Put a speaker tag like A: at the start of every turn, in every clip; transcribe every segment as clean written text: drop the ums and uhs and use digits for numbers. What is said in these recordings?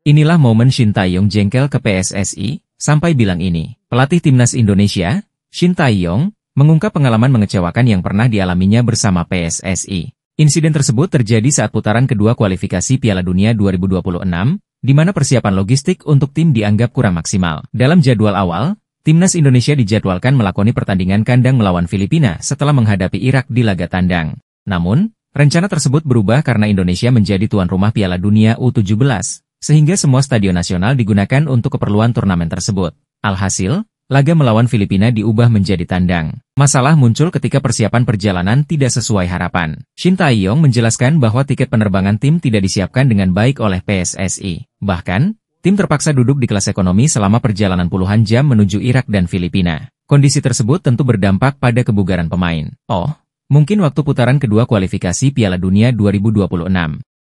A: Inilah momen Shin Tae-yong jengkel ke PSSI, sampai bilang ini. Pelatih timnas Indonesia, Shin Tae-yong, mengungkap pengalaman mengecewakan yang pernah dialaminya bersama PSSI. Insiden tersebut terjadi saat putaran kedua kualifikasi Piala Dunia 2026, di mana persiapan logistik untuk tim dianggap kurang maksimal. Dalam jadwal awal, timnas Indonesia dijadwalkan melakoni pertandingan kandang melawan Filipina setelah menghadapi Irak di laga tandang. Namun, rencana tersebut berubah karena Indonesia menjadi tuan rumah Piala Dunia U17, sehingga semua stadion nasional digunakan untuk keperluan turnamen tersebut. Alhasil, laga melawan Filipina diubah menjadi tandang. Masalah muncul ketika persiapan perjalanan tidak sesuai harapan. Shin Tae-yong menjelaskan bahwa tiket penerbangan tim tidak disiapkan dengan baik oleh PSSI. Bahkan, tim terpaksa duduk di kelas ekonomi selama perjalanan puluhan jam menuju Irak dan Filipina. Kondisi tersebut tentu berdampak pada kebugaran pemain. Mungkin waktu putaran kedua kualifikasi Piala Dunia 2026.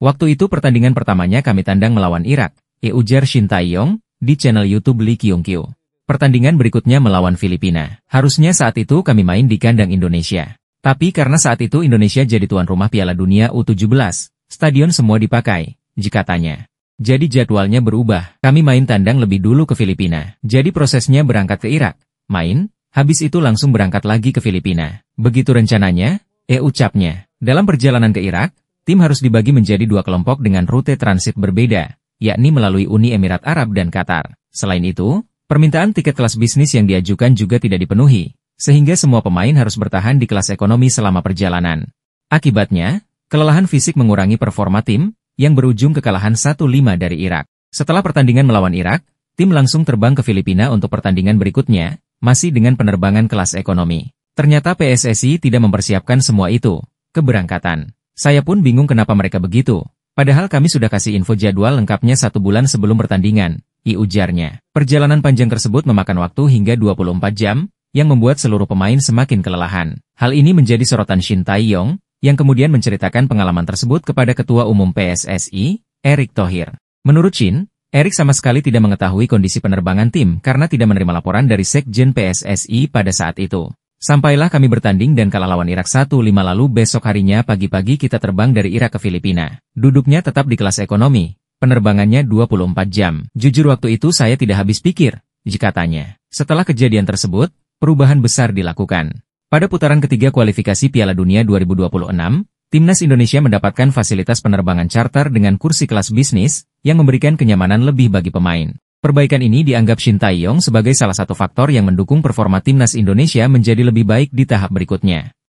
A: Waktu itu pertandingan pertamanya kami tandang melawan Irak, ujar Shin Tae-yong di channel YouTube Lee Kyung-kyu. Pertandingan berikutnya melawan Filipina. Harusnya saat itu kami main di kandang Indonesia. Tapi karena saat itu Indonesia jadi tuan rumah Piala Dunia U17, stadion semua dipakai, katanya. Jadi jadwalnya berubah, kami main tandang lebih dulu ke Filipina. Jadi prosesnya berangkat ke Irak, main, habis itu langsung berangkat lagi ke Filipina. Begitu rencananya, ucapnya. Dalam perjalanan ke Irak, tim harus dibagi menjadi dua kelompok dengan rute transit berbeda, yakni melalui Uni Emirat Arab dan Qatar. Selain itu, permintaan tiket kelas bisnis yang diajukan juga tidak dipenuhi, sehingga semua pemain harus bertahan di kelas ekonomi selama perjalanan. Akibatnya, kelelahan fisik mengurangi performa tim, yang berujung kekalahan 1-5 dari Irak. Setelah pertandingan melawan Irak, tim langsung terbang ke Filipina untuk pertandingan berikutnya, masih dengan penerbangan kelas ekonomi. Ternyata PSSI tidak mempersiapkan semua itu, keberangkatan. Saya pun bingung kenapa mereka begitu, padahal kami sudah kasih info jadwal lengkapnya 1 bulan sebelum pertandingan, ujarnya. Perjalanan panjang tersebut memakan waktu hingga 24 jam, yang membuat seluruh pemain semakin kelelahan. Hal ini menjadi sorotan Shin Tae-yong, yang kemudian menceritakan pengalaman tersebut kepada Ketua Umum PSSI, Erick Thohir. Menurut Shin, Erick sama sekali tidak mengetahui kondisi penerbangan tim karena tidak menerima laporan dari Sekjen PSSI pada saat itu. Sampailah kami bertanding dan kalah lawan Irak 1-5 lalu besok harinya pagi-pagi kita terbang dari Irak ke Filipina. Duduknya tetap di kelas ekonomi, penerbangannya 24 jam. Jujur waktu itu saya tidak habis pikir, katanya. Setelah kejadian tersebut, perubahan besar dilakukan. Pada putaran ketiga kualifikasi Piala Dunia 2026, Timnas Indonesia mendapatkan fasilitas penerbangan charter dengan kursi kelas bisnis, yang memberikan kenyamanan lebih bagi pemain. Perbaikan ini dianggap Shin Tae-yong sebagai salah satu faktor yang mendukung performa Timnas Indonesia menjadi lebih baik di tahap berikutnya.